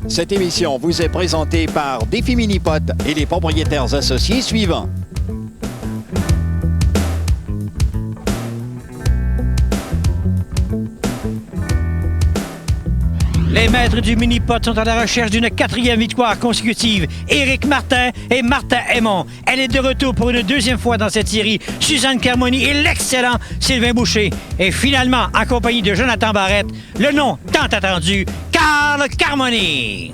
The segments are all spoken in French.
Cette émission vous est présentée par Défi Minipod et les propriétaires associés suivants. Les maîtres du mini-pot sont à la recherche d'une 4e victoire consécutive. Éric Martin et Martin Aymon. Elle est de retour pour une 2e fois dans cette série. Suzanne Carmoni et l'excellent Sylvain Boucher. Et finalement, en compagnie de Jonathan Barrette, le nom tant attendu, Carl Carmoni.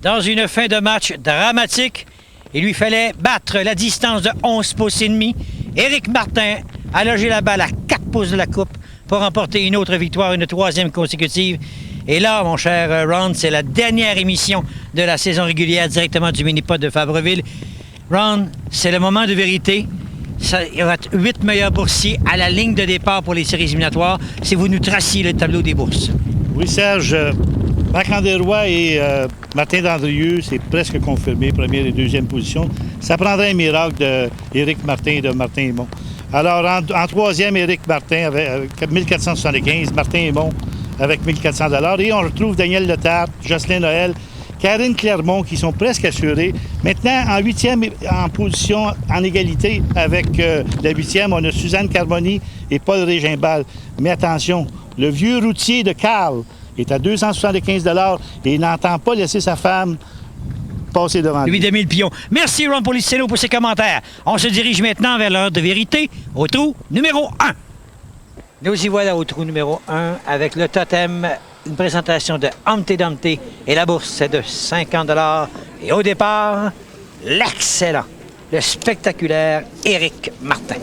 Dans une fin de match dramatique, il lui fallait battre la distance de 11 pouces et demi. Éric Martin a logé la balle à 4 pouces de la coupe pour remporter une autre victoire, une 3e consécutive. Et là, mon cher Ron, c'est la dernière émission de la saison régulière directement du mini-pod de Fabreville. Ron, c'est le moment de vérité. Il y aura 8 meilleurs boursiers à la ligne de départ pour les séries éliminatoires si vous nous traciez le tableau des bourses. Oui, Serge. Marc-André Roy et Martin Dandrieux, c'est presque confirmé, 1e et 2e position. Ça prendrait un miracle d'Éric Martin et de Martin Aymon. Alors, en 3e, Éric Martin avec 1475, Martin Aymon avec 1400 $. Et on retrouve Daniel Letarte, Jocelyn Noël, Karine Clermont qui sont presque assurés. Maintenant, en 8e, en position en égalité avec la 8e, on a Suzanne Carmoni et Paul Régimbal. Mais attention, le vieux routier de Carl est à 275 $ et il n'entend pas laisser sa femme passer devant lui. Lui de 1000 pions. Merci Ron Policello pour ses commentaires. On se dirige maintenant vers l'heure de vérité au trou numéro 1. Nous y voilà au trou numéro 1 avec le totem, une présentation de Humpty Dumpty et la bourse est de 50 $. Et au départ, l'excellent, le spectaculaire Éric Martin.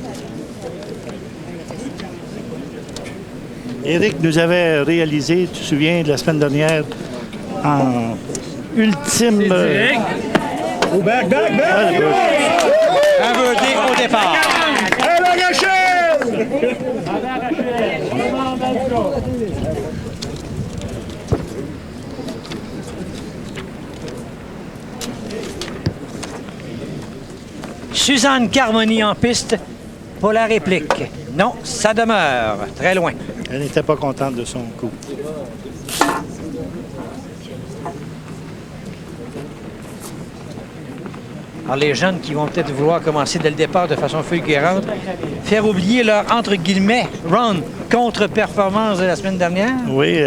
Éric nous avait réalisé, tu te souviens, de la semaine dernière, en ultime... Oh, back! Un birdie au départ. Suzanne Carmoni en piste pour la réplique. Non, ça demeure très loin. Elle n'était pas contente de son coup. Alors, les jeunes qui vont peut-être vouloir commencer dès le départ de façon fulgurante, faire oublier leur, entre guillemets, Ron, contre-performance de la semaine dernière? Oui,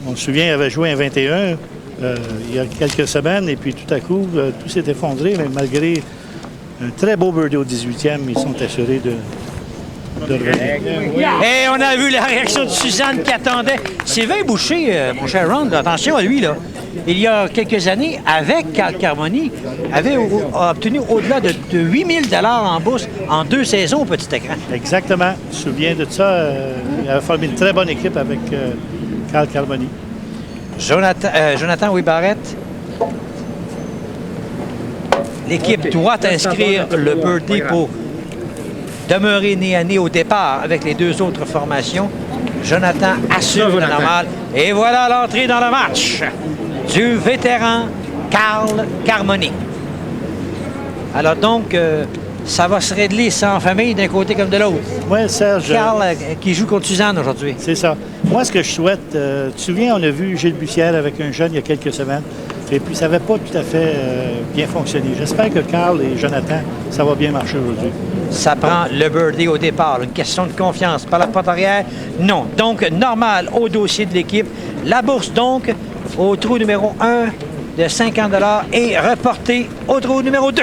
on se souvient, il avait joué un 21 il y a quelques semaines, et puis tout à coup, tout s'est effondré, mais malgré un très beau birdie au 18e, ils sont assurés de revenir. Et on a vu la réaction de Suzanne qui attendait. Sylvain Boucher, mon cher Ron, attention à lui, là. Il y a quelques années, avec Carl Carmoni, avait obtenu au-delà de 8 000 $ en bourse en 2 saisons au petit écran. Exactement. Je me souviens de ça. Il avait formé une très bonne équipe avec Carl Carmoni. Jonathan Barrette. L'équipe doit inscrire le birdie pour demeurer nez à nez au départ avec les 2 autres formations. Jonathan assure le normal. Et voilà l'entrée dans le match du vétéran Carl Carmoni. Alors donc, ça va se régler sans famille d'un côté comme de l'autre. Oui, Serge. Carl qui joue contre Suzanne aujourd'hui. C'est ça. Moi, ce que je souhaite, tu te souviens, on a vu Gilles Bussière avec un jeune il y a quelques semaines. Et puis, ça n'avait pas tout à fait bien fonctionné. J'espère que Carl et Jonathan, ça va bien marcher aujourd'hui. Ça prend le birdie au départ. Une question de confiance. Par la porte arrière, non. Donc, normal au dossier de l'équipe. La bourse, donc, au trou numéro 1 de 50 $ et reportée au trou numéro 2.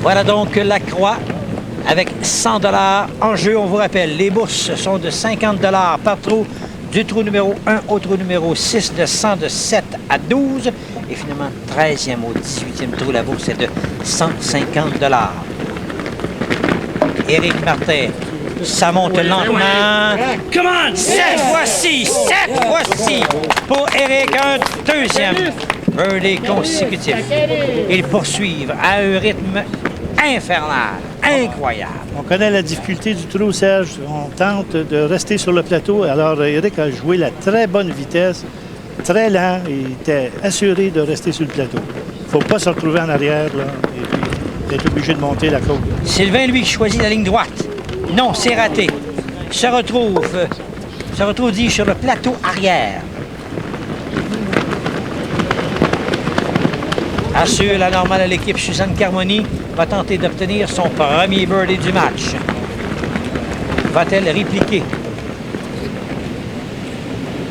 Voilà donc la croix avec 100 $ en jeu. On vous rappelle, les bourses sont de 50 $ par trou. Du trou numéro 1 au trou numéro 6, de 100 de 7 à 12. Et finalement, 13e au 18e trou, la bourse est de 150 $. Éric Martin, ça monte lentement. Cette fois-ci pour Éric, un 2e birdie consécutif. Ils poursuivent à un rythme infernal, incroyable. On connaît la difficulté du trou, Serge. On tente de rester sur le plateau. Alors, Éric a joué la très bonne vitesse, très lent. Il était assuré de rester sur le plateau. Il ne faut pas se retrouver en arrière, là, et puis être obligé de monter la côte. Sylvain, lui, qui choisit la ligne droite. Non, c'est raté. Se retrouve, dit, sur le plateau arrière. Assure la normale à l'équipe. Suzanne Carmoni va tenter d'obtenir son premier birdie du match. Va-t-elle répliquer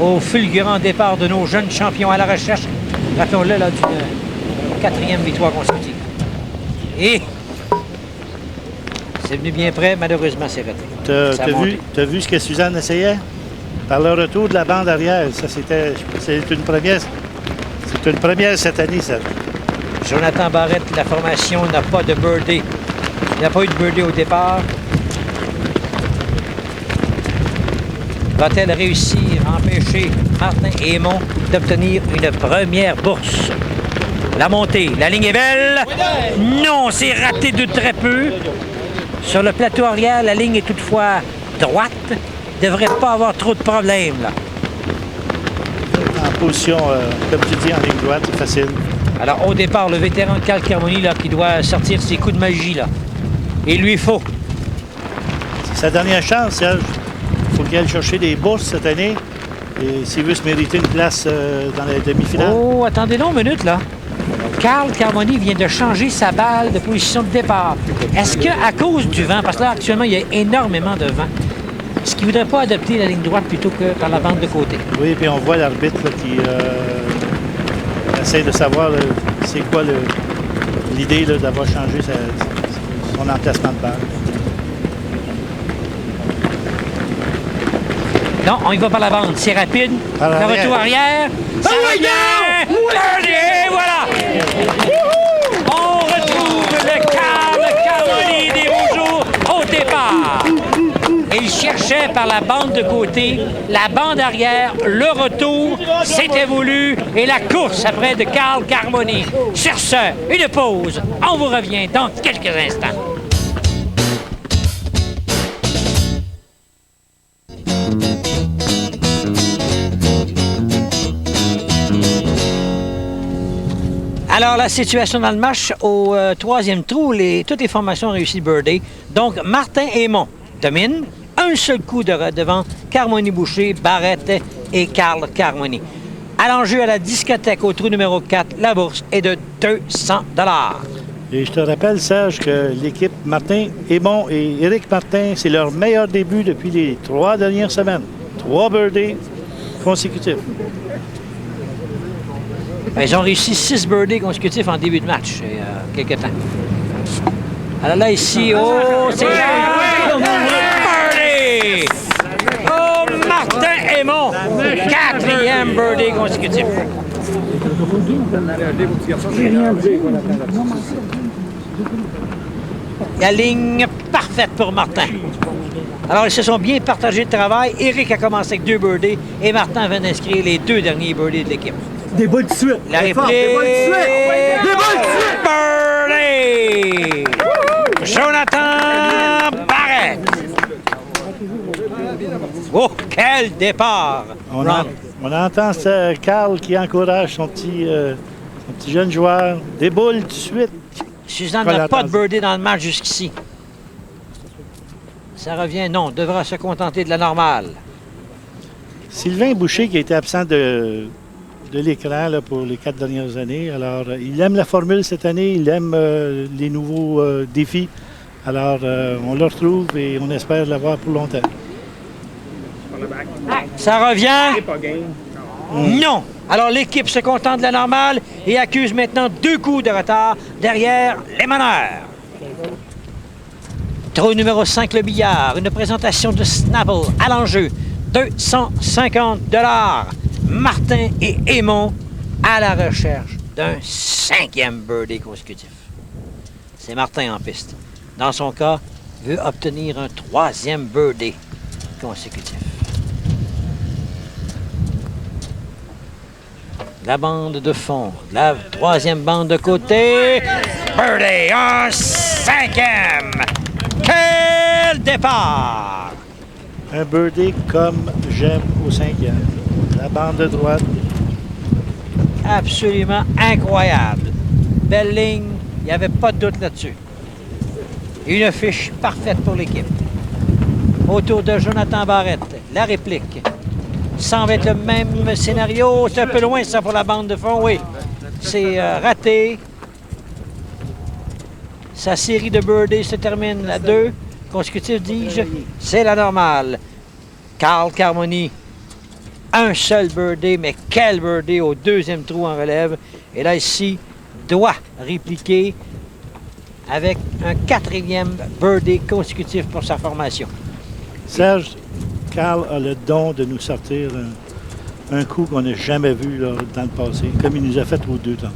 au fulgurant départ de nos jeunes champions à la recherche, rappelons-le, là, d'une 4e victoire consécutive. Et c'est venu bien près, malheureusement, c'est raté. T'as vu ce que Suzanne essayait? Par le retour de la bande arrière, ça c'est une première. C'est une première cette année, ça. Jonathan Barrette, la formation n'a pas de birdie. Il n'a pas eu de birdie au départ. Va-t-elle réussir à empêcher Martin Aymon d'obtenir une première bourse? La montée, la ligne est belle. Non, c'est raté de très peu. Sur le plateau arrière, la ligne est toutefois droite. Il ne devrait pas avoir trop de problèmes, là. En position, comme tu dis, en ligne droite, c'est facile. Alors, au départ, le vétéran de Carl Carmoni, là, qui doit sortir ses coups de magie, là. Il lui faut. C'est sa dernière chance, Serge. Il faut qu'il aille chercher des bourses cette année. Et s'il veut se mériter une place dans la demi-finale. Oh, attendez une minute, là. Carl Carmoni vient de changer sa balle de position de départ. Est-ce qu'à cause du vent, parce que là, actuellement, il y a énormément de vent, est-ce qu'il ne voudrait pas adopter la ligne droite plutôt que par la bande de côté? Oui, puis on voit l'arbitre là, qui essaie de savoir c'est quoi l'idée d'avoir changé son emplacement de balle. Non, on y va par la bande. C'est rapide. Le retour arrière. Ça revient! Et voilà! On retrouve le Carl Carmoni des beaux jours au départ. Il cherchait par la bande de côté, la bande arrière, le retour, c'était voulu, et la course après de Carl Carmoni. Sur ce, une pause. On vous revient dans quelques instants. Alors, la situation dans le match, au troisième trou, toutes les formations ont réussi le birdie. Donc, Martin Aymon domine. Un seul coup devant Carmoni Boucher, Barrette et Carl Carmoni. À l'enjeu à la discothèque au trou numéro 4, la bourse est de 200 $. Et je te rappelle, Serge, que l'équipe Martin Aymon et Éric Martin, c'est leur meilleur début depuis les 3 dernières semaines. 3 birdies consécutifs. Ils ont réussi 6 birdies consécutifs en début de match, il y a quelques temps. Alors là, ici, oh, c'est birdie! Oh, Martin Aymon, 4e birdie consécutif. La ligne parfaite pour Martin. Alors, ils se sont bien partagés le travail. Éric a commencé avec 2 birdies et Martin vient d'inscrire les 2 derniers birdies de l'équipe. Des balles de suite. La réplique. Des balles de suite. Des balles de suite. Birdie! Jonathan Barrette. Oh, quel départ! On entend Carl qui encourage son petit jeune joueur. Des boules tout de suite. Suzanne n'a pas de birdie dans le match jusqu'ici. Ça revient, non, devra se contenter de la normale. Sylvain Boucher, qui a été absent de l'écran là, pour les 4 dernières années. Alors, il aime la formule cette année, il aime les nouveaux défis. Alors, on le retrouve et on espère l'avoir pour longtemps. Ça revient? Non! Alors, l'équipe se contente de la normale et accuse maintenant 2 coups de retard derrière les meneurs. Trou numéro 5, le billard. Une présentation de Snapple à l'enjeu. 250 $. Martin et Aymon à la recherche d'un 5e birdie consécutif. C'est Martin en piste. Dans son cas, veut obtenir un 3e birdie consécutif. La bande de fond, la 3e bande de côté. Birdie, un 5e. Quel départ! Un birdie comme j'aime au 5e. La bande de droite. Absolument incroyable. Belle ligne, il n'y avait pas de doute là-dessus. Une fiche parfaite pour l'équipe. Autour de Jonathan Barrette, la réplique. Semble être le même scénario. C'est un peu loin, ça, pour la bande de fond, oui. C'est raté. Sa série de birdies se termine à 2 consécutifs, dis-je. C'est la normale. Carl Carmoni, un seul birdie, mais quel birdie au 2e trou en relève. Et là, ici, doit répliquer avec un 4e birdie consécutif pour sa formation. Serge, Carl a le don de nous sortir un coup qu'on n'a jamais vu là, dans le passé, comme il nous a fait aux 2 temps.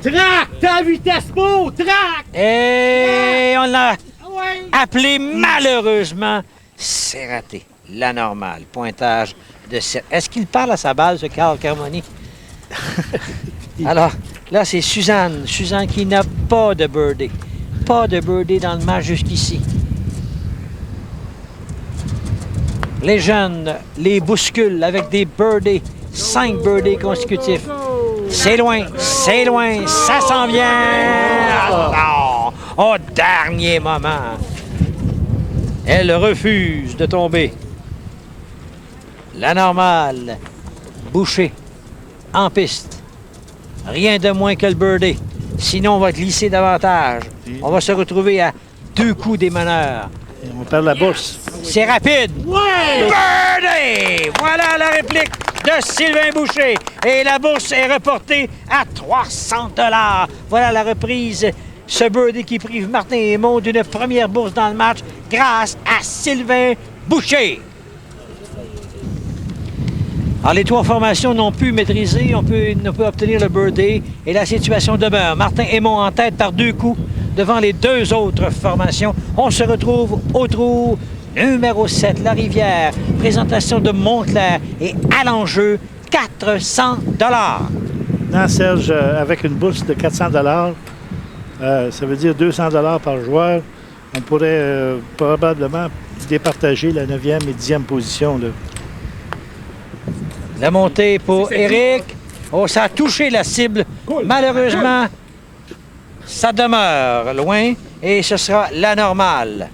Trac! Ta vitesse beau! Trac! Et on l'a Ouais! appelé malheureusement. C'est raté. La normale. Pointage de 7. Est-ce qu'il parle à sa balle, ce Carl Carmoni? Alors, là, c'est Suzanne. Suzanne qui n'a pas de birdie. Pas de birdie dans le match jusqu'ici. Les jeunes les bousculent avec des birdies. 5 birdies consécutifs. C'est loin, ça s'en vient! Ah non! Au dernier moment. Elle refuse de tomber. La normale. Boucher. En piste. Rien de moins que le birdie. Sinon, on va glisser davantage. On va se retrouver à 2 coups des meneurs. Et on perd la bourse. C'est rapide. Ouais! Birdie! Voilà la réplique de Sylvain Boucher. Et la bourse est reportée à 300 $. Voilà la reprise. Ce birdie qui prive Martin Aymon d'une première bourse dans le match grâce à Sylvain Boucher. Alors, les 3 formations n'ont pu maîtriser, on peut obtenir le birdie et la situation demeure. Martin Aymon en tête par 2 coups devant les 2 autres formations. On se retrouve au trou numéro 7, la Rivière. Présentation de Montclair et à l'enjeu, 400 $. Non, Serge, avec une bourse de 400 $, ça veut dire 200 $ par joueur. On pourrait probablement départager la 9e et 10e position. Là. La montée pour Éric. Oh, ça a touché la cible. Malheureusement, ça demeure loin et ce sera la normale.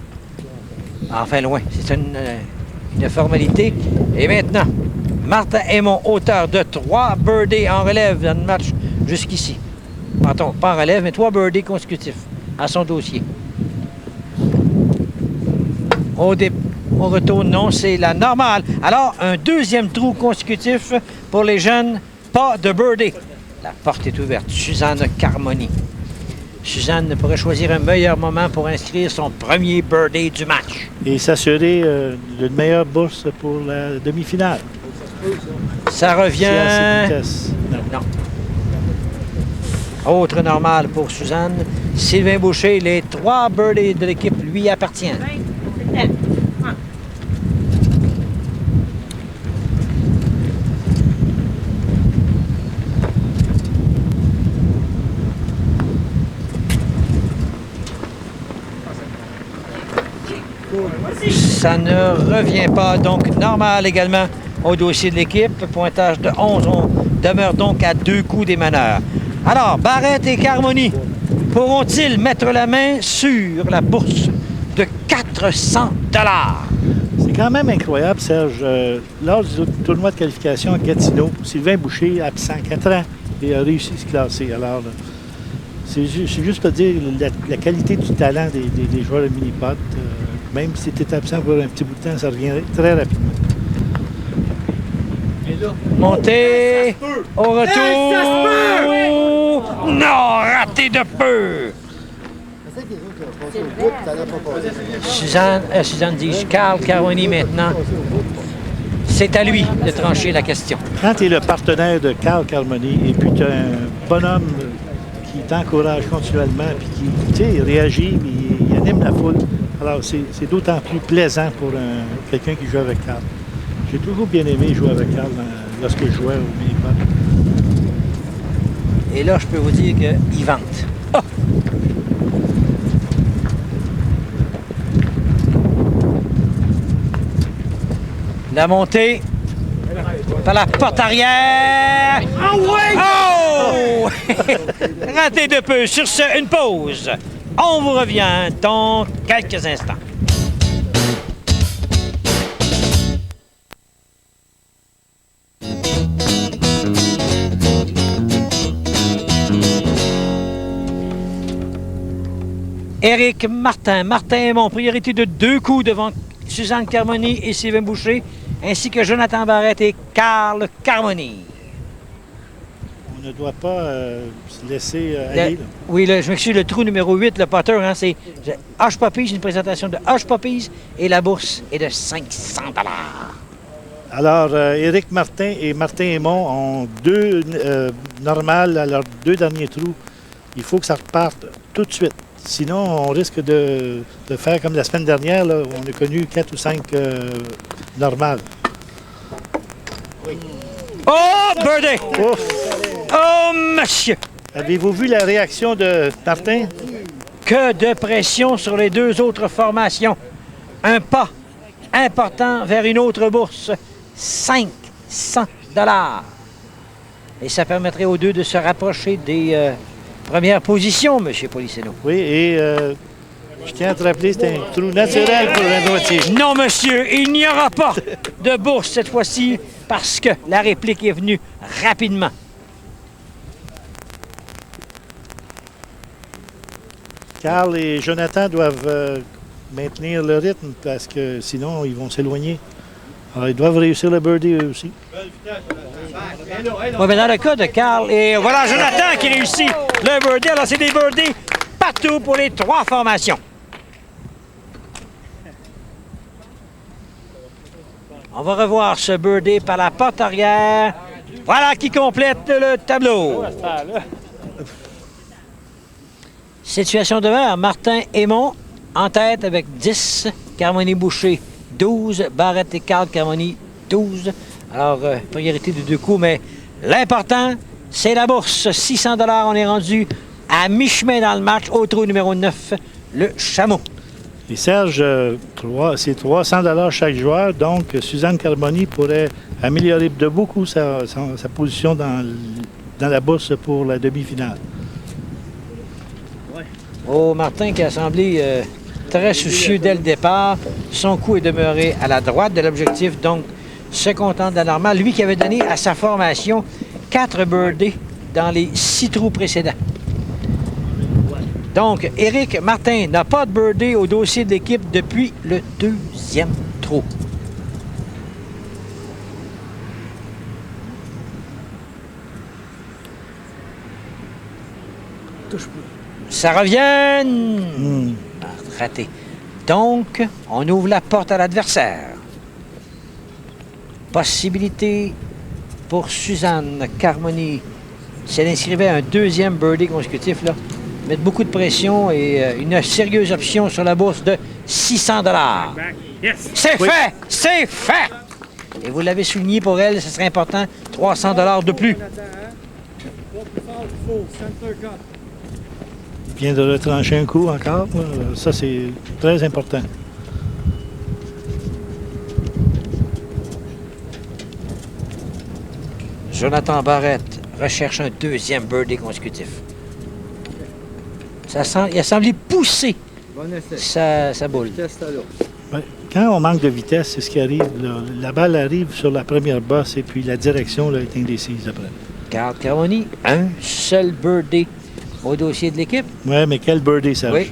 Enfin, loin. C'est une formalité. Et maintenant, Martin Aymon, auteur de 3 birdies en relève dans le match jusqu'ici. Pardon, pas en relève, mais 3 birdies consécutifs à son dossier. Au retour, non, c'est la normale. Alors, un 2e trou consécutif pour les jeunes. Pas de birdie. La porte est ouverte. Suzanne Carmoni. Suzanne pourrait choisir un meilleur moment pour inscrire son premier birdie du match. Et s'assurer d'une meilleure bourse pour la demi-finale. Ça revient... C'est à cette vitesse. Non. Autre normale pour Suzanne. Sylvain Boucher, les 3 birdies de l'équipe lui appartiennent. Ça ne revient pas, donc normal également au dossier de l'équipe. Pointage de 11, on demeure donc à 2 coups des meneurs. Alors, Barrette et Carmoni pourront-ils mettre la main sur la bourse de 400 $? C'est quand même incroyable, Serge. Lors du tournoi de qualification à Gatineau, Sylvain Boucher, absent 4 ans, et a réussi à se classer. Alors, c'est juste pour dire la qualité du talent des joueurs de mini-pot. Même si tu es absent pour un petit bout de temps, ça revient très rapidement. Montée au retour. Non, raté de peu. Suzanne dit Carl Carmoni maintenant. C'est à lui de trancher la question. Quand tu es le partenaire de Carl Carmoni et puis tu as un bonhomme qui t'encourage continuellement puis qui réagit, il anime la foule, alors c'est d'autant plus plaisant pour quelqu'un qui joue avec Carl. J'ai toujours bien aimé jouer avec Carl lorsque je jouais au mini-pot. Et là, je peux vous dire qu'il vente. Oh! La montée par la porte arrière. Oh! Raté de peu. Sur ce, une pause. On vous revient dans quelques instants. Éric Martin. Martin Aymon, priorité de 2 coups devant Suzanne Carmoni et Sylvain Boucher, ainsi que Jonathan Barrette et Carl Carmoni. On ne doit pas se laisser aller. Là. Oui, je m'excuse, le trou numéro 8, le Potter, hein, c'est Hush Puppies, une présentation de Hush Puppies, et la bourse est de 500 $. Alors, Éric Martin et Martin Aymon ont 2 normales à leurs 2 derniers trous. Il faut que ça reparte tout de suite. Sinon, on risque de faire comme la semaine dernière, là, où on a connu 4 ou 5 normales. Oh, birdie! Ouf! Oh, monsieur! Avez-vous vu la réaction de Martin? Que de pression sur les 2 autres formations. Un pas important vers une autre bourse. 500 $. Et ça permettrait aux 2 de se rapprocher des premières positions, M. Policeno. Oui, et je tiens à te rappeler, c'est un trou naturel pour le droitier. Non, monsieur, il n'y aura pas de bourse cette fois-ci parce que la réplique est venue rapidement. Carl et Jonathan doivent maintenir le rythme parce que sinon, ils vont s'éloigner. Alors, ils doivent réussir le birdie eux aussi. Oui, mais dans le cas de Carl, et voilà Jonathan qui réussit le birdie. Alors, c'est des birdies partout pour les 3 formations. On va revoir ce birdie par la porte arrière. Voilà qui complète le tableau. Situation de verre, Martin Aymon en tête avec 10, Carmoni Boucher 12, Barrette et Carl Carmoni 12. Alors, priorité de 2 coups, mais l'important, c'est la bourse. 600 $, on est rendu à mi-chemin dans le match, au trou numéro 9, le Chameau. Et Serge, c'est 300 $ chaque joueur, donc Suzanne Carmoni pourrait améliorer de beaucoup sa position dans la bourse pour la demi-finale. Oh, Martin qui a semblé très soucieux dès le départ. Son coup est demeuré à la droite de l'objectif, donc se content de la normale. Lui qui avait donné à sa formation 4 birdies dans les 6 trous précédents. Donc, Éric Martin n'a pas de birdie au dossier de l'équipe depuis le 2e trou. Ça revient. Raté. Donc, on ouvre la porte à l'adversaire. Possibilité pour Suzanne Carmoni. Si elle inscrivait un 2e birdie consécutif, là, mettre beaucoup de pression et une sérieuse option sur la bourse de 600 $. C'est fait! C'est fait! Et vous l'avez souligné pour elle, ce serait important, 300 $ de plus. Il vient de retrancher un coup encore. Ça, c'est très important. Jonathan Barrette recherche un 2e birdie consécutif. Il a semblé pousser sa boule. Ben, quand on manque de vitesse, c'est ce qui arrive. La balle arrive sur la première bosse et puis la direction là, est indécise après. Carl Carmoni, un seul birdie au dossier de l'équipe. Oui, mais quel birdie, Serge? Oui.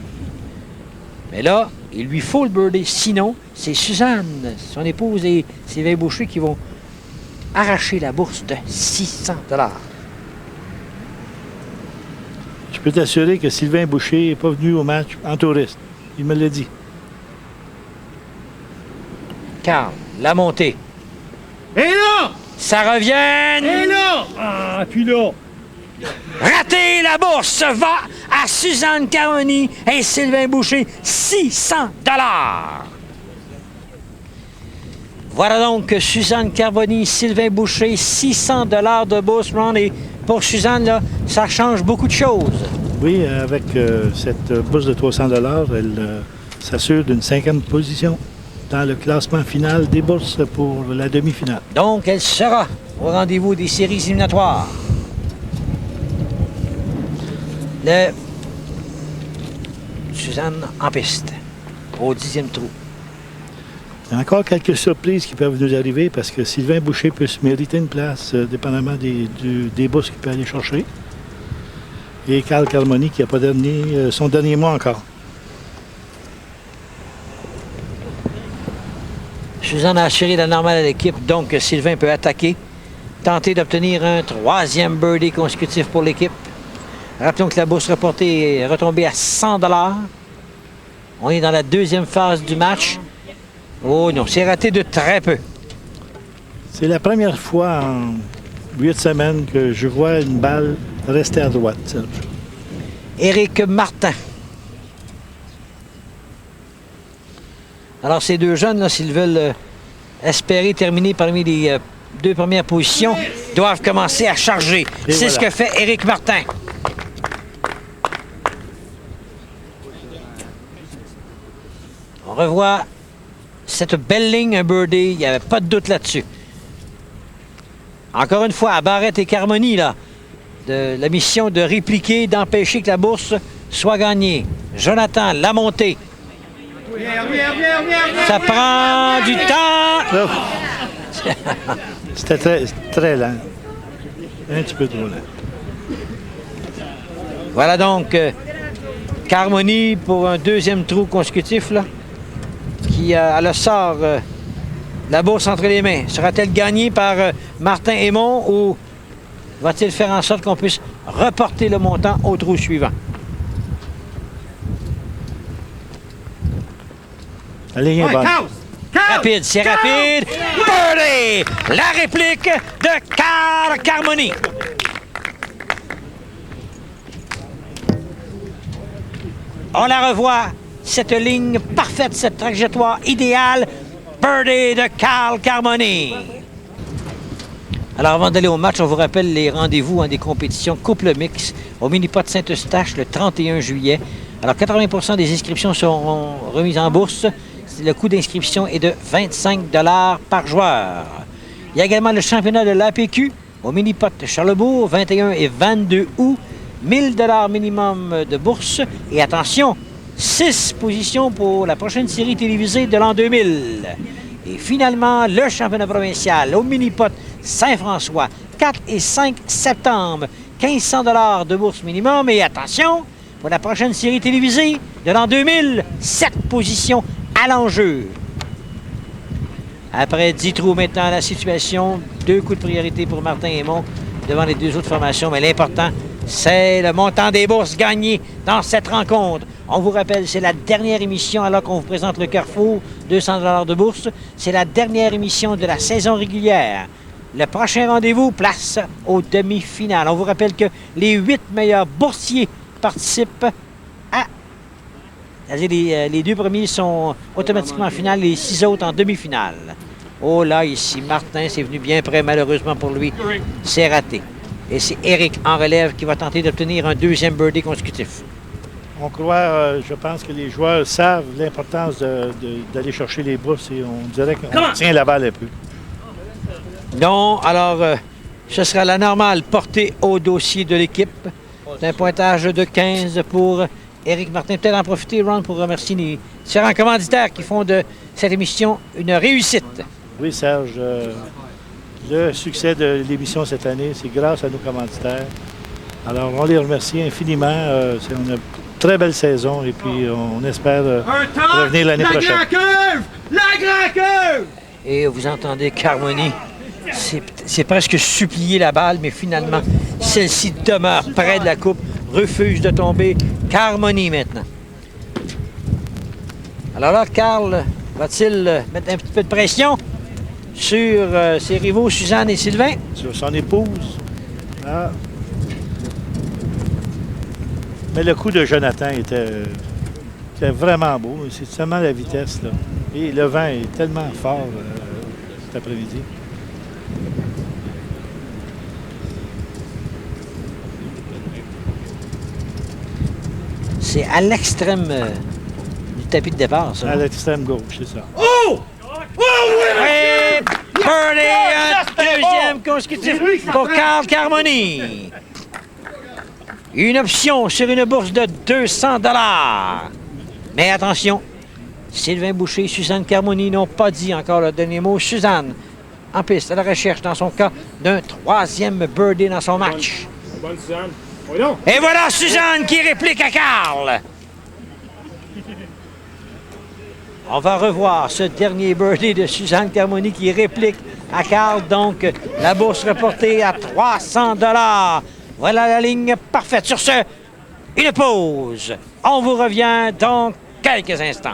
Mais là, il lui faut le birdie. Sinon, c'est Suzanne, son épouse et Sylvain Boucher qui vont arracher la bourse de 600 $. Je peux t'assurer que Sylvain Boucher n'est pas venu au match en touriste. Il me l'a dit. Carl, la montée. Et là! Ça revient! Et là! Ah, puis là! Raté, la bourse va à Suzanne Carmoni et Sylvain Boucher, 600 $. Voilà donc Suzanne Carmoni, Sylvain Boucher, 600 $ de bourse, Ron. Et pour Suzanne, là, ça change beaucoup de choses. Oui, avec cette bourse de 300 $, elle s'assure d'une 5e position dans le classement final des bourses pour la demi-finale. Donc, elle sera au rendez-vous des séries éliminatoires. Suzanne en piste, au 10e trou. Il y a encore quelques surprises qui peuvent nous arriver parce que Sylvain Boucher peut se mériter une place, dépendamment des bourses qu'il peut aller chercher. Et Carl Carmoni qui n'a pas donné son dernier mot encore. Suzanne a assuré la normale à l'équipe, donc Sylvain peut attaquer, tenter d'obtenir un 3e birdie consécutif pour l'équipe. Rappelons que la bourse reportée est retombée à 100 $. On est dans la 2e phase du match. Oh non, c'est raté de très peu. C'est la première fois en 8 semaines que je vois une balle rester à droite, Serge. Éric Martin. Alors, ces deux jeunes, là, s'ils veulent espérer terminer parmi les 2 premières positions, doivent commencer à charger. C'est ce que fait Éric Martin. On revoit cette belle ligne, un birdie. Il n'y avait pas de doute là-dessus. Encore une fois, à Barrette et Carmoni, là, de la mission de répliquer, d'empêcher que la bourse soit gagnée. Jonathan, la montée. Ça prend du temps. C'était très, très lent. Un petit peu trop lent. Voilà donc Carmoni pour un 2e trou consécutif, là, qui a le sort la bourse entre les mains. Sera-t-elle gagnée par Martin Aymon ou va-t-il faire en sorte qu'on puisse reporter le montant au trou suivant? La ligne est bonne. Rapide, c'est rapide. Birdie! La réplique de Carl Carmoni. On la revoit, cette ligne parfaite, cette trajectoire idéale. Birdie de Carl Carmoni. Alors, avant d'aller au match, on vous rappelle les rendez-vous des compétitions couple mix au Mini-Pot Saint-Eustache le 31 juillet. Alors, 80 des inscriptions seront remises en bourse. Le coût d'inscription est de 25 $ par joueur. Il y a également le championnat de l'APQ au Mini-Pot Charlebourg, 21 et 22 août. 1000 $ minimum de bourse. Et attention, 6 positions pour la prochaine série télévisée de l'an 2000. Et finalement, le championnat provincial au Mini-Pot Saint-François, 4 et 5 septembre. 1500 $ de bourse minimum. Et attention, pour la prochaine série télévisée de l'an 2000, 7 positions à l'enjeu. Après 10 trous maintenant, la situation, 2 coups de priorité pour Martin Aymon devant les 2 autres formations. Mais l'important, c'est le montant des bourses gagnées dans cette rencontre. On vous rappelle, c'est la dernière émission alors qu'on vous présente le Carrefour, 200 $ de bourse. C'est la dernière émission de la saison régulière. Le prochain rendez-vous, place aux demi-finales. On vous rappelle que les 8 meilleurs boursiers participent à... C'est-à-dire les 2 premiers sont automatiquement en finale, les 6 autres en demi-finale. Oh là, ici, Martin, c'est venu bien près, malheureusement pour lui. C'est raté. Et c'est Éric en relève qui va tenter d'obtenir un 2e birdie consécutif. On croit, je pense que les joueurs savent l'importance d'aller chercher les bourses et on dirait qu'on tient la balle un peu. Non, alors, ce sera la normale portée au dossier de l'équipe. C'est un pointage de 15 pour Éric Martin. Peut-être en profiter, Ron, pour remercier les différents commanditaires qui font de cette émission une réussite. Oui, Serge. Le succès de l'émission cette année, c'est grâce à nos commanditaires. Alors, on les remercie infiniment. C'est une très belle saison et puis on espère revenir l'année prochaine. La grande curve! Et vous entendez Carmoni. C'est presque supplier la balle, mais finalement, celle-ci demeure près de la coupe, refuse de tomber. Carmoni maintenant. Alors là, Carl va-t-il mettre un petit peu de pression sur ses rivaux Suzanne et Sylvain? Sur son épouse. Ah. Mais le coup de Jonathan était vraiment beau. C'est seulement la vitesse, là. Et le vent est tellement fort cet après-midi. C'est à l'extrême du tapis de départ, ça. À l'extrême gauche, c'est ça. Oh! Oh! Oh, oui! Et birdie, deuxième consécutif pour Carl Carmoni. Une option sur une bourse de 200 $. Mais attention, Sylvain Boucher et Suzanne Carmoni n'ont pas dit encore le dernier mot. Suzanne, en piste, à la recherche, dans son cas, d'un troisième birdie dans son match. Bonne Suzanne. Voyons. Et voilà Suzanne qui réplique à Carl. On va revoir ce dernier birdie de Suzanne Carmoni qui réplique à Carl. Donc, la bourse reportée à 300 $. Voilà la ligne parfaite. Sur ce, une pause. On vous revient dans quelques instants.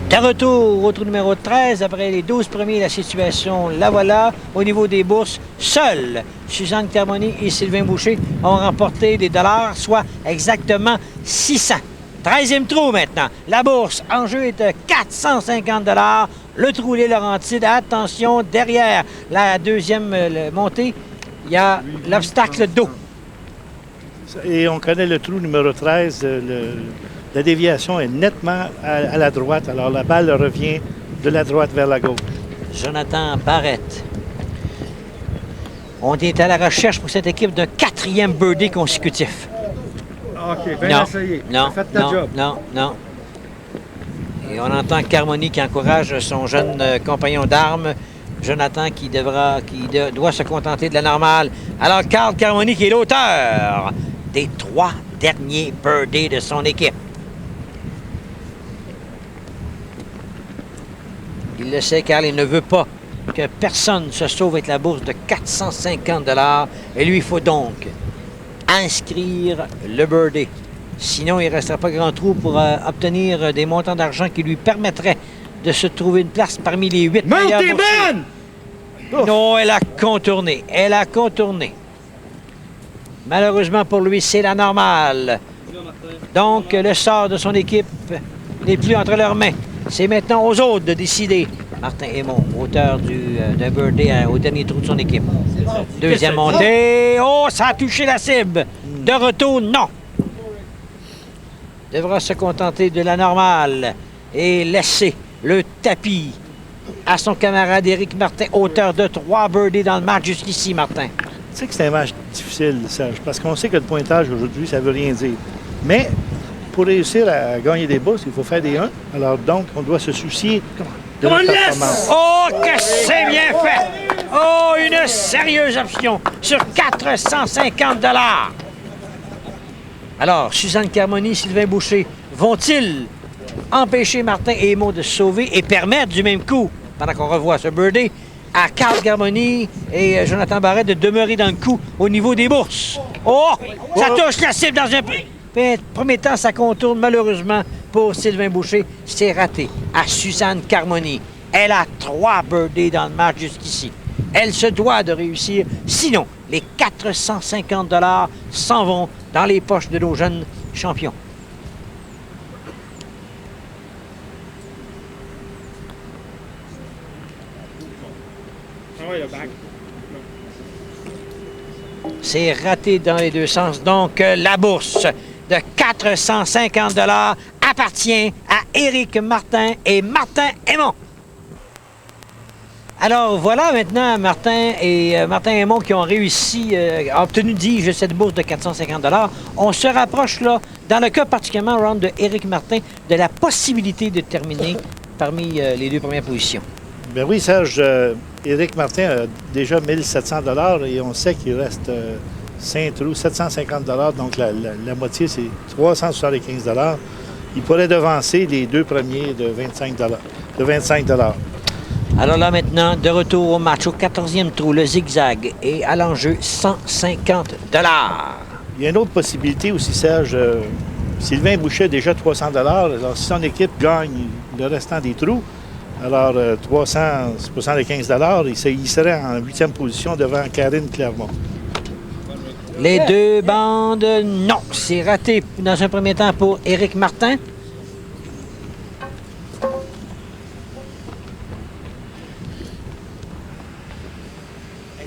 De retour au trou numéro 13, après les 12 premiers, la situation, la voilà. Au niveau des bourses, seuls Suzanne Carmoni et Sylvain Boucher ont remporté des dollars, soit exactement 600. 13e trou maintenant. La bourse en jeu est de 450 $. Le trou Les Laurentides, attention, derrière la deuxième montée, il y a l'obstacle d'eau. Et on connaît le trou numéro 13. La déviation est nettement à la droite. Alors, la balle revient de la droite vers la gauche. Jonathan Barrette. On est à la recherche pour cette équipe d'un 4e birdie consécutif. OK, bien essayé. Non, Faites ta non, job. non, non. Et on entend Carmoni qui encourage son jeune compagnon d'armes, Jonathan, qui doit se contenter de la normale. Alors, Carl Carmoni qui est l'auteur des 3 derniers birdies de son équipe. Il le sait car il ne veut pas que personne se sauve avec la bourse de 450 $. Et lui, il faut donc inscrire le birdie. Sinon, il ne restera pas grand trou pour obtenir des montants d'argent qui lui permettraient de se trouver une place parmi les 8 meilleurs Montez boursiers. bonne! Non, elle a contourné. Elle a contourné. Malheureusement pour lui, c'est la normale. Donc, le sort de son équipe n'est plus entre leurs mains. C'est maintenant aux autres de décider. Martin Aymon, auteur d'un birdie au dernier trou de son équipe. Deuxième montée. Oh, ça a touché la cible. De retour, non. Devra se contenter de la normale et laisser le tapis à son camarade Éric Martin, auteur de 3 birdies dans le match jusqu'ici, Martin. Tu sais que c'est un match difficile, Serge, parce qu'on sait que le pointage aujourd'hui, ça ne veut rien dire. Mais pour réussir à gagner des bourses, il faut faire des 1. Alors donc, on doit se soucier de la performance. Oh, que c'est bien fait! Oh, une sérieuse option sur 450 $. Alors, Suzanne Carmoni, Sylvain Boucher, vont-ils empêcher Martin Aymon de se sauver et permettre du même coup, pendant qu'on revoit ce birdie, à Carl Carmoni et Jonathan Barrette de demeurer dans le coup au niveau des bourses? Oh! Ça touche la cible dans un premier temps, ça contourne malheureusement pour Sylvain Boucher. C'est raté à Suzanne Carmoni. Elle a 3 birdies dans le match jusqu'ici. Elle se doit de réussir. Sinon, les 450 $ s'en vont dans les poches de nos jeunes champions. C'est raté dans les deux sens. Donc, la bourse de 450 $ appartient à Éric Martin et Martin Aymon. Alors, voilà maintenant Martin Aymon qui ont réussi, obtenu, dis-je, cette bourse de 450 $. On se rapproche, là, dans le cas particulièrement, Ron, de Éric Martin, de la possibilité de terminer parmi les 2 premières positions. Bien oui, Serge, Éric Martin a déjà 1700 $ et on sait qu'il reste 5 trous, 750 $, donc la moitié, c'est 375 $. Il pourrait devancer les 2 premiers de 25 $. Alors là, maintenant, de retour au match, au 14e trou, le zigzag est à l'enjeu 150 $. Il y a une autre possibilité aussi, Serge. Sylvain Boucher a déjà 300 $. Alors, si son équipe gagne le restant des trous, alors 375 $, il serait en 8e position devant Karine Clermont. Les 2 bandes, non. C'est raté dans un premier temps pour Éric Martin.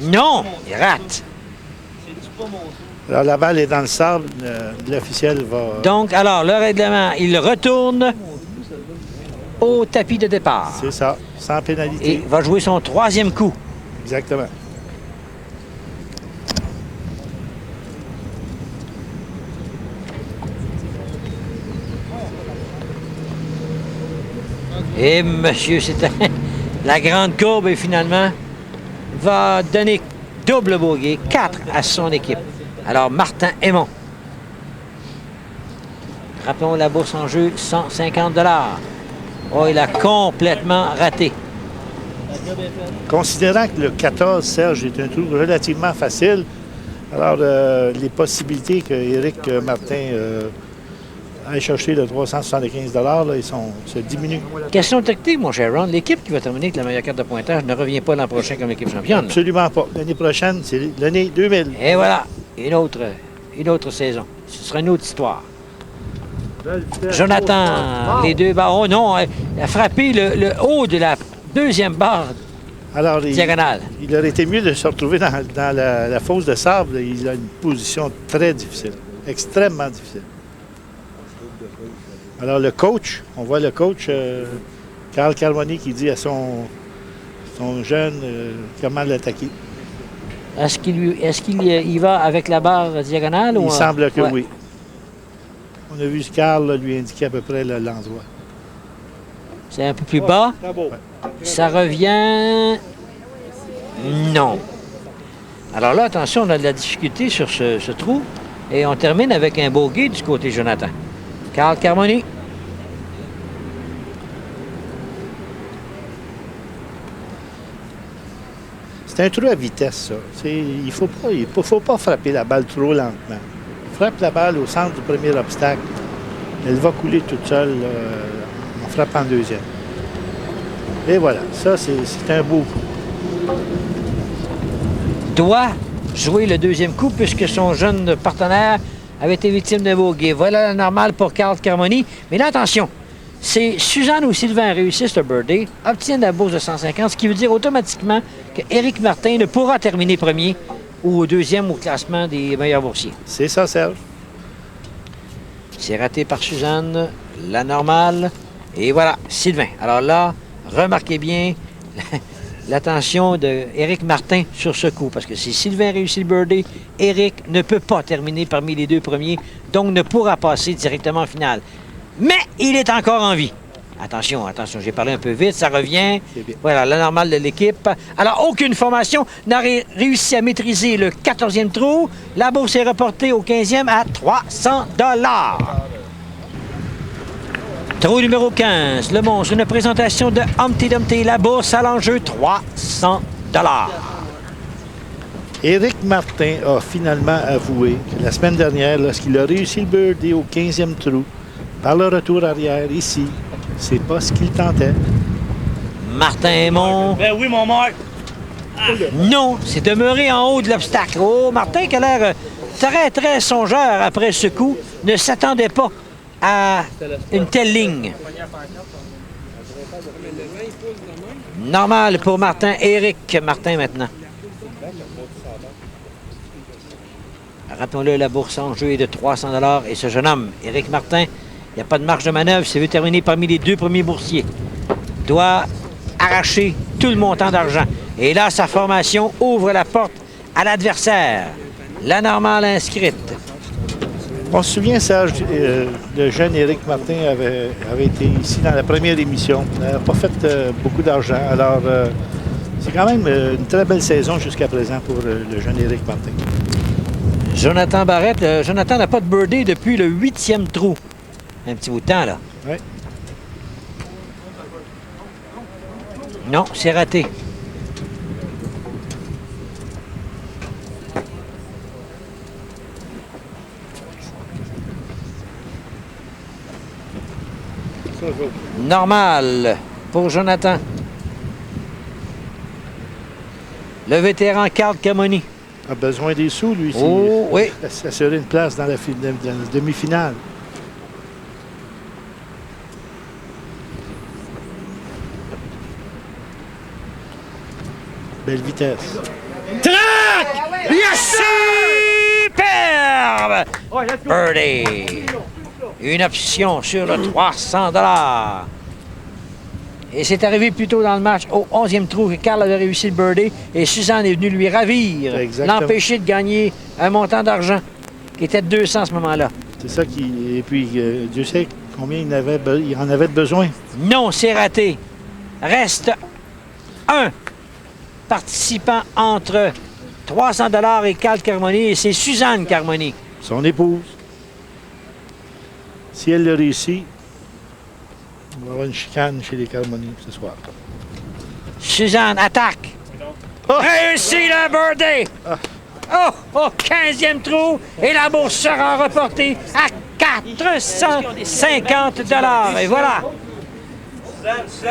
Non, il rate. Alors, la balle est dans le sable. L'officiel va... Donc, alors, le règlement, il retourne au tapis de départ. C'est ça, sans pénalité. Et va jouer son troisième coup. Exactement. Et monsieur, c'était la grande courbe et finalement va donner double bogey, 4 à son équipe. Alors, Martin Aymon. Rappelons la bourse en jeu, 150 $. Oh, il a complètement raté. Considérant que le 14, Serge, est un trou relativement facile, alors les possibilités que Éric Martin aille chercher le 375 $, là, se diminuent. Question technique, mon cher Ron. L'équipe qui va terminer avec la meilleure carte de pointage ne revient pas l'an prochain comme équipe championne. Absolument pas. L'année prochaine, c'est l'année 2000. Et voilà, une autre saison. Ce sera une autre histoire. Jonathan, les deux barres. Oh non, il a frappé le haut de la deuxième barre Alors, diagonale. il aurait été mieux de se retrouver dans la fosse de sable. Il a une position très difficile, extrêmement difficile. Alors, le coach, on voit le coach, Carl Carmoni, qui dit à son jeune comment l'attaquer. Est-ce qu'il y va avec la barre diagonale? Il ou semble que ouais. oui. On a vu Carl là, lui indiquer à peu près l'endroit. C'est un peu plus bas. Ça revient... Non. Alors là, attention, on a de la difficulté sur ce trou. Et on termine avec un bogey du côté Jonathan. Carl Carmoni. C'est un trou à vitesse, ça. Il ne faut pas frapper la balle trop lentement. Frappe la balle au centre du premier obstacle. Elle va couler toute seule en frappant le deuxième. Et voilà, ça, c'est un beau coup. Doit jouer le deuxième coup puisque son jeune partenaire avait été victime d'un bogey. Voilà la normale pour Carl Carmoni. Mais là, attention, c'est Suzanne ou Sylvain réussissent le birdie, obtiennent la bourse de 150, ce qui veut dire automatiquement que Éric Martin ne pourra terminer premier ou deuxième au classement des meilleurs boursiers. C'est ça, Serge. C'est raté par Suzanne, la normale. Et voilà, Sylvain. Alors là, remarquez bien l'attention d'Éric Martin sur ce coup. Parce que si Sylvain réussit le birdie, Éric ne peut pas terminer parmi les deux premiers, donc ne pourra passer directement en finale. Mais il est encore en vie. Attention, j'ai parlé un peu vite, ça revient. Voilà, la normale de l'équipe. Alors, aucune formation n'a réussi à maîtriser le 14e trou. La bourse est reportée au 15e à 300 $. Trou numéro 15, le monstre, une présentation de Humpty Dumpty. La bourse à l'enjeu, 300 $. Éric Martin a finalement avoué que la semaine dernière, lorsqu'il a réussi le birdie au 15e trou, par le retour arrière ici, c'est pas ce qu'il tentait. Martin Aymon. Ben oui, mon Marc. Non, c'est demeuré en haut de l'obstacle. Oh, Martin, qui a l'air très, très songeur après ce coup, ne s'attendait pas à une telle ligne. Normal pour Martin. Éric Martin maintenant. Rappelons-le, la bourse en jeu est de 300 $ et ce jeune homme, Éric Martin, il n'y a pas de marge de manœuvre s'il veut terminer parmi les deux premiers boursiers. Doit arracher tout le montant d'argent. Et là, sa formation ouvre la porte à l'adversaire. La normale inscrite. On se souvient, Serge, le jeune Éric Martin avait été ici dans la première émission. Il n'a pas fait beaucoup d'argent. Alors, c'est quand même une très belle saison jusqu'à présent pour le jeune Éric Martin. Jonathan Barrette. Jonathan n'a pas de birdie depuis le 8e trou. Un petit bout de temps, là. Oui. Non, c'est raté. Normal pour Jonathan. Le vétéran Carl Carmoni. A besoin des sous, lui, Oh, oui. s'assurer une place dans la demi-finale. Belle vitesse. Très Superbe! Oh, let's go. Birdie! Une option sur le 300 $. Et c'est arrivé plus tôt dans le match, au 11e trou, que Carl avait réussi le birdie et Suzanne est venue lui ravir, Exactement. l'empêcher de gagner un montant d'argent qui était de 200 à ce moment-là. C'est ça qui... Et puis, Dieu sait combien il en avait de besoin. Non, c'est raté. Reste un participant entre 300 $ et Carl Carmoni, et c'est Suzanne Carmoni. Son épouse. Si elle le réussit, on va avoir une chicane chez les Carmoni ce soir. Suzanne attaque. Oh! Réussit le birdie. Oh, au 15e trou, et la bourse sera reportée à 450 $. Et voilà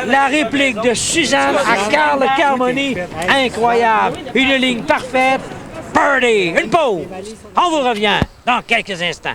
la réplique de Suzanne à Carl Carmoni. Incroyable. Une ligne parfaite. Birdie. Une pause. On vous revient dans quelques instants.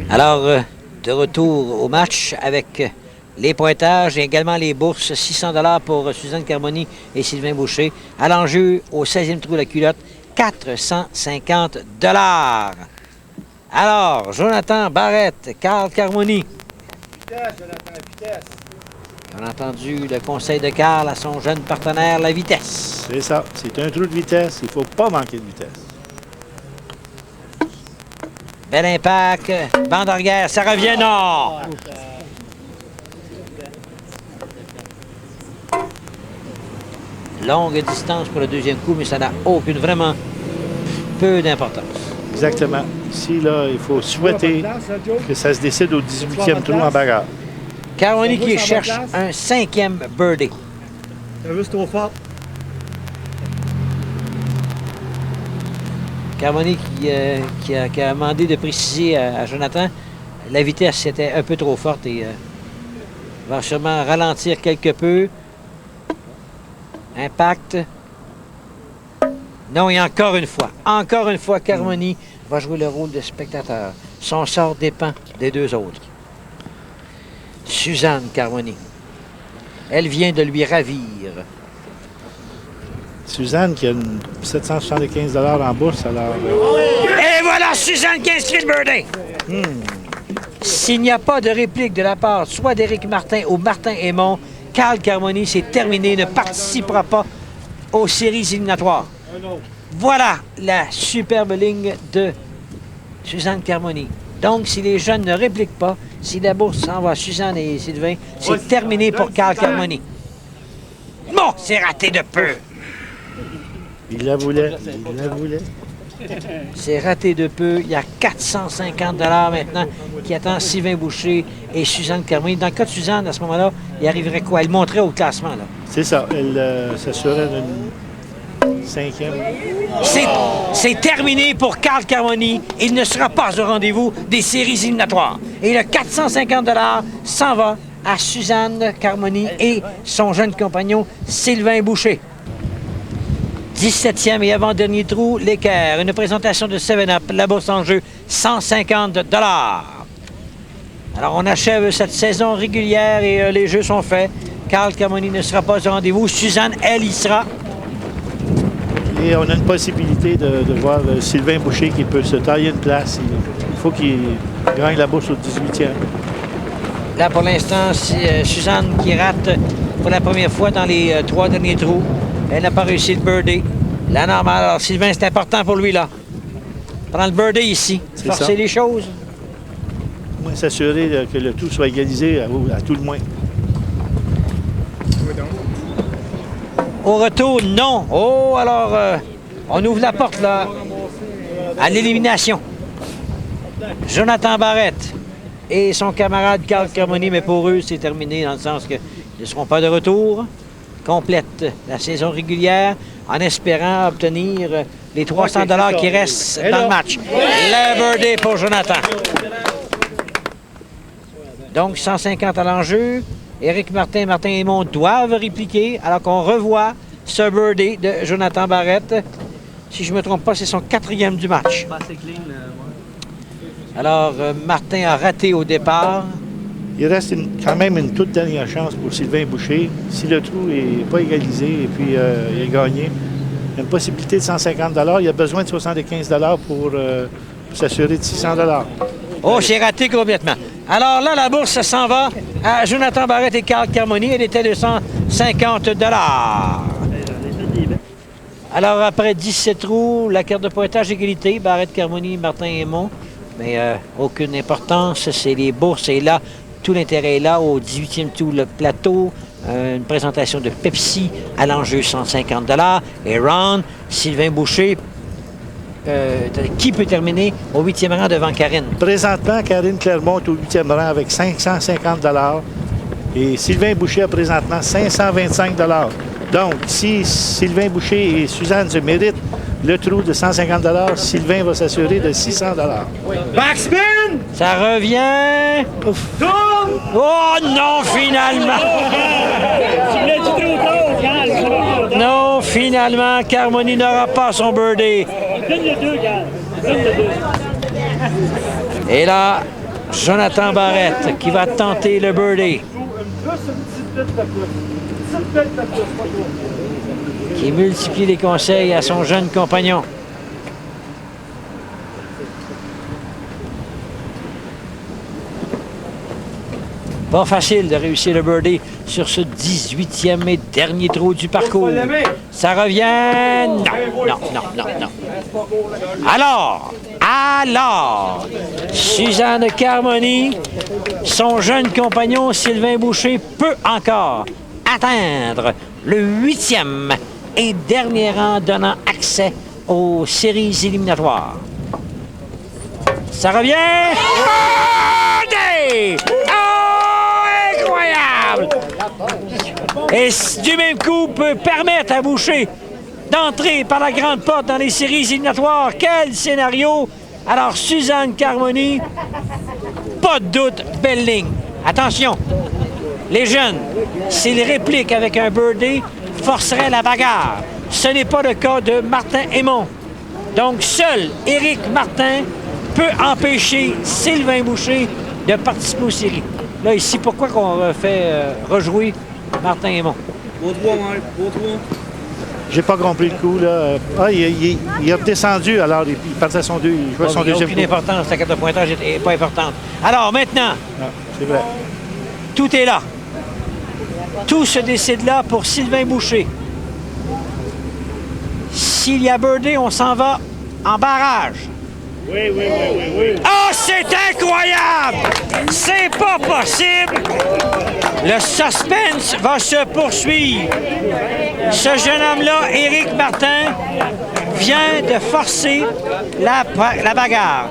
Alors, de retour au match avec les pointages et également les bourses. 600 $ pour Suzanne Carmoni et Sylvain Boucher. À l'enjeu, au 16e trou de la culotte, 450 $. Alors, Jonathan Barrette, Carl Carmoni. Vitesse, Jonathan, vitesse. On a entendu le conseil de Carl à son jeune partenaire, la vitesse. C'est ça. C'est un trou de vitesse. Il ne faut pas manquer de vitesse. Bel impact, bande arrière, ça revient, non! Longue distance pour le deuxième coup, mais ça n'a vraiment peu d'importance. Exactement. Ici, là, il faut souhaiter que ça se décide au 18e trou en bagarre. Carmoni qui cherche un 5e birdie. T'as vu, c'est trop fort. Carmoni qui a demandé de préciser à Jonathan, la vitesse était un peu trop forte et va sûrement ralentir quelque peu. Impact. Non, et encore une fois, Carmoni va jouer le rôle de spectateur. Son sort dépend des deux autres. Suzanne Carmoni. Elle vient de lui ravir. Suzanne qui a 775 $ en bourse, alors... Et voilà Suzanne qui inscrit le birdie! S'il n'y a pas de réplique de la part soit d'Éric Martin ou Martin Aymon, Carl Carmoni, c'est terminé, ne participera pas aux séries éliminatoires. Voilà la superbe ligne de Suzanne Carmoni. Donc, si les jeunes ne répliquent pas, si la bourse s'en va à Suzanne et Sylvain, c'est terminé pour Carl Carmoni. Bon, c'est raté de peu. Il la voulait. C'est raté de peu. Il y a 450 $ maintenant qui attend Sylvain Boucher et Suzanne Carmoni. Dans le cas de Suzanne, à ce moment-là, il arriverait quoi? Elle monterait au classement, là. C'est ça. Elle s'assurait d'une 5e. C'est terminé pour Carl Carmoni. Il ne sera pas au rendez-vous des séries éliminatoires. Et le 450 $ s'en va à Suzanne Carmoni et son jeune compagnon Sylvain Boucher. 17e et avant-dernier trou, l'équerre. Une présentation de 7-Up. La bourse en jeu, 150 $. Alors, on achève cette saison régulière et les jeux sont faits. Carl Carmoni ne sera pas au rendez-vous. Suzanne, elle, y sera. Et on a une possibilité de voir Sylvain Boucher qui peut se tailler une place. Il faut qu'il gagne la bourse au 18e. Là, pour l'instant, c'est Suzanne qui rate pour la première fois dans les 3 derniers trous. Elle n'a pas réussi le birdie. La normale. Alors, Sylvain, c'est important pour lui, là. Prendre le birdie ici. C'est Forcer ça. les choses. Au moins s'assurer que le tout soit égalisé à tout le moins. Au retour, non. Oh, alors, on ouvre la porte, là, à l'élimination. Jonathan Barrette et son camarade Carl Carmoni, mais pour eux, c'est terminé dans le sens qu'ils ne seront pas de retour. Complète la saison régulière en espérant obtenir les 300 $ qui restent dans le match. Le birdie pour Jonathan. Donc, 150 à l'enjeu. Éric Martin et Martin Aymon doivent répliquer alors qu'on revoit ce birdie de Jonathan Barrette. Si je ne me trompe pas, c'est son 4e du match. Alors, Martin a raté au départ. Il reste quand même une toute dernière chance pour Sylvain Boucher. Si le trou n'est pas égalisé et puis il est gagné, il y a une possibilité de 150 $. Il a besoin de 75 $ pour s'assurer de 600 $. Oh, c'est raté complètement. Alors là, la bourse s'en va à Jonathan Barrette et Carl Carmoni. Elle était de 150 $. Alors, après 17 trous, la carte de pointage égalité, Barrette, Carmoni, Martin et Aymon. Mais aucune importance, c'est les bourses. Et là, tout l'intérêt est là, au 18e trou, le plateau. Une présentation de Pepsi à l'enjeu 150 $. Et Ron, Sylvain Boucher, qui peut terminer au 8e rang devant Karine? Présentement, Karine Clermont est au 8e rang avec 550 $. Et Sylvain Boucher a présentement 525 $. Donc, si Sylvain Boucher et Suzanne se méritent le trou de 150 $, Sylvain va s'assurer de 600 $. Backspin! Ça revient. Ouf. Oh non, finalement! Tu l'as dit trop tôt, Carl. Non, finalement, Carmoni n'aura pas son birdie. Donne le 2, Carl. Donne le 2. Et là, Jonathan Barrette qui va tenter le birdie. Juste une petite bête de plus. Une petite bête de plus, pas trop. Qui multiplie les conseils à son jeune compagnon. Pas facile de réussir le birdie sur ce 18e et dernier trou du parcours. Ça revient... Non. Alors, Suzanne Carmoni, son jeune compagnon Sylvain Boucher peut encore atteindre le 8e et dernier rang donnant accès aux séries éliminatoires. Ça revient... Birdie! Incroyable! Et du même coup peut permettre à Boucher d'entrer par la grande porte dans les séries éliminatoires. Quel scénario! Alors, Suzanne Carmoni, pas de doute, belle ligne. Attention, les jeunes, s'ils répliquent avec un birdie, forcerait la bagarre. Ce n'est pas le cas de Martin Aymon. Donc, seul Éric Martin peut empêcher Sylvain Boucher de participer aux séries. Là, ici, pourquoi qu'on fait rejouer Martin Aymon? Beau 3, Marc. Beau 3. J'ai pas compris le coup, là. Ah, il a redescendu, alors il partait à son, il jouait son deuxième coup. Aucune importance, la carte de pointage n'est pas importante. Alors, maintenant, Ah, c'est vrai. tout est là. Tout se décide là pour Sylvain Boucher. S'il y a birdie, on s'en va en barrage. Oui. Oh, c'est incroyable! C'est pas possible! Le suspense va se poursuivre. Ce jeune homme-là, Éric Martin, vient de forcer la bagarre.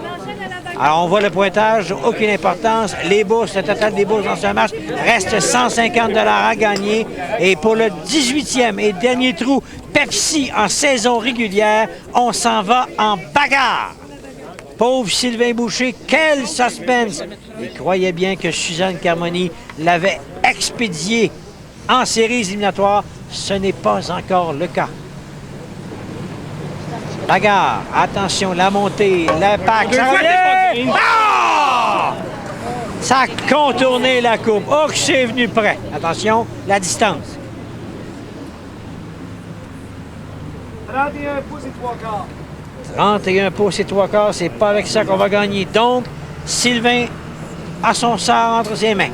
Alors, on voit le pointage, aucune importance. Les bourses, le total des bourses dans ce match reste 150 $ à gagner. Et pour le 18e et dernier trou, Pepsi en saison régulière, on s'en va en bagarre. Pauvre Sylvain Boucher, quel suspense! Il croyait bien que Suzanne Carmoni l'avait expédié en séries éliminatoires. Ce n'est pas encore le cas. Bagarre, attention, la montée, l'impact, ça revient! Ah! Ça a contourné la coupe. Oh, que c'est venu près. Attention, la distance. 31 pouces et 3 quarts. 31 pouces et 3 quarts, c'est pas avec ça qu'on va gagner. Donc, Sylvain a son sort entre ses mains.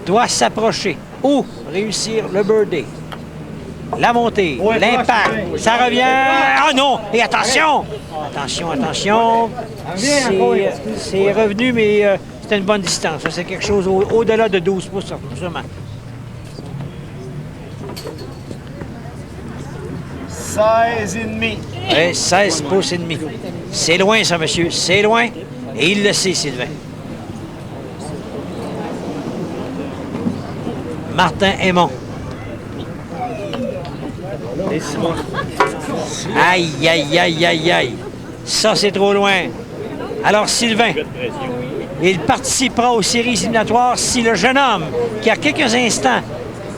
Doit s'approcher ou réussir le birdie. La montée, l'impact, ça revient. Ah non! Et attention! Attention. C'est revenu, mais c'était une bonne distance. C'est quelque chose au-delà de 12 pouces, sûrement. 16,5. Oui, 16 pouces et demi. C'est loin, ça, monsieur. C'est loin. Et il le sait, Sylvain. Martin Aymon. Aïe. Ça, c'est trop loin. Alors, Sylvain, il participera aux séries éliminatoires si le jeune homme, qui a quelques instants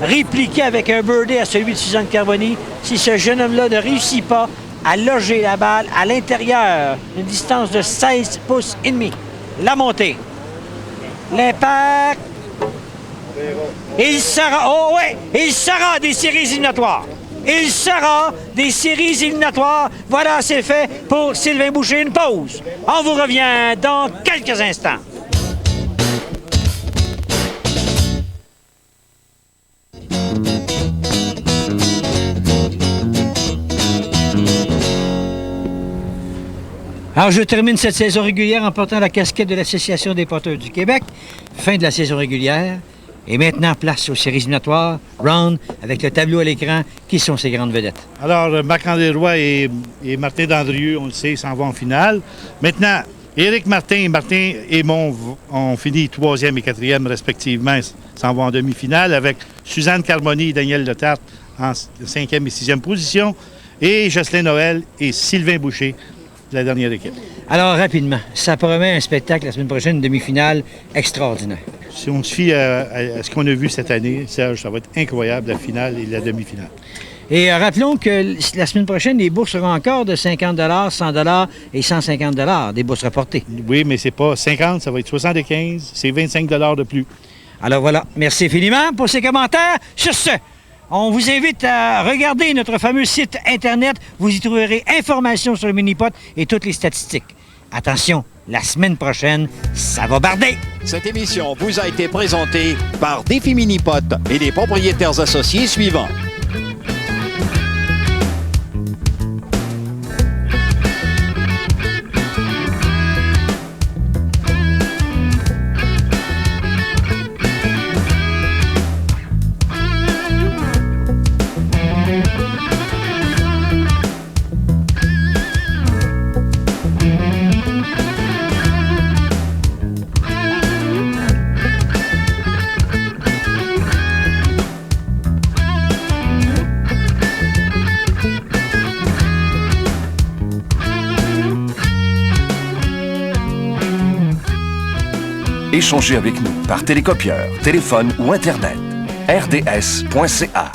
répliqué avec un birdie à celui de Suzanne Carmoni, si ce jeune homme-là ne réussit pas, à loger la balle à l'intérieur, une distance de 16 pouces et demi. La montée. L'impact. Il sera, oh ouais, il sera des séries éliminatoires. Il sera des séries éliminatoires. Voilà, c'est fait pour Sylvain Boucher. Une pause. On vous revient dans quelques instants. Alors, je termine cette saison régulière en portant la casquette de l'Association des porteurs du Québec. Fin de la saison régulière. Et maintenant, place aux séries éliminatoires. Round, avec le tableau à l'écran, qui sont ces grandes vedettes? Alors, Marc-André Roy et Martin Dandrieux, on le sait, s'en vont en finale. Maintenant, Éric Martin et Martin Aymon ont fini 3e et 4e respectivement, s'en vont en demi-finale, avec Suzanne Carmoni et Daniel Letarte en 5e et 6e position, et Jocelyn Noël et Sylvain Boucher, la dernière équipe. Alors, rapidement, ça promet un spectacle la semaine prochaine, une demi-finale extraordinaire. Si on se fie à ce qu'on a vu cette année, Serge, ça va être incroyable, la finale et la demi-finale. Et rappelons que la semaine prochaine, les bourses seront encore de 50 100 et 150 des bourses rapportées. Oui, mais c'est pas 50, ça va être 75, c'est 25 de plus. Alors voilà, merci infiniment pour ces commentaires. Sur ce, on vous invite à regarder notre fameux site Internet. Vous y trouverez informations sur le mini-pot et toutes les statistiques. Attention, la semaine prochaine, ça va barder! Cette émission vous a été présentée par Défi Mini-Pot et les propriétaires associés suivants. Échangez avec nous par télécopieur, téléphone ou Internet. rds.ca